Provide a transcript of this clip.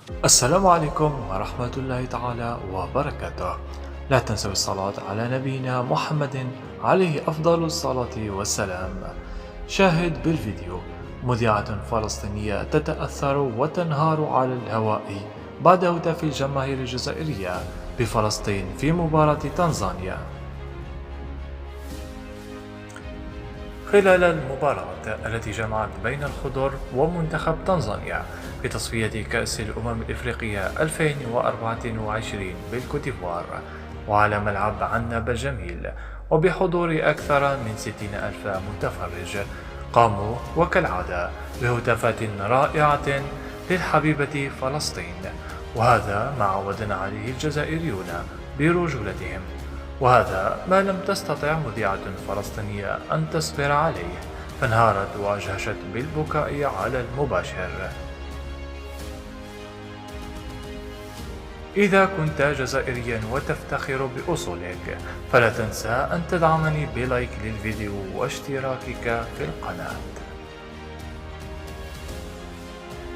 السلام عليكم ورحمة الله تعالى وبركاته. لا تنسوا الصلاة على نبينا محمد عليه أفضل الصلاة والسلام. شاهد بالفيديو: مذيعة فلسطينية تتأثر وتنهار على الهواء بعد هتاف الجماهير الجزائرية بفلسطين في مباراة تنزانيا. خلال المباراة التي جمعت بين الخضر ومنتخب تنزانيا في تصفية كأس الأمم الإفريقية 2024 بالكوتيفوار، وعلى ملعب عناب الجميل وبحضور أكثر من 60 ألف متفرج، قاموا وكالعادة بهتافات رائعة للحبيبة فلسطين، وهذا ما عودنا عليه الجزائريون برجولتهم، وهذا ما لم تستطع مذيعة فلسطينية أن تصبر عليه، فانهارت وأجهشت بالبكاء على المباشر. إذا كنت جزائريا وتفتخر بأصولك، فلا تنسى أن تدعمني بلايك للفيديو واشتراكك في القناة.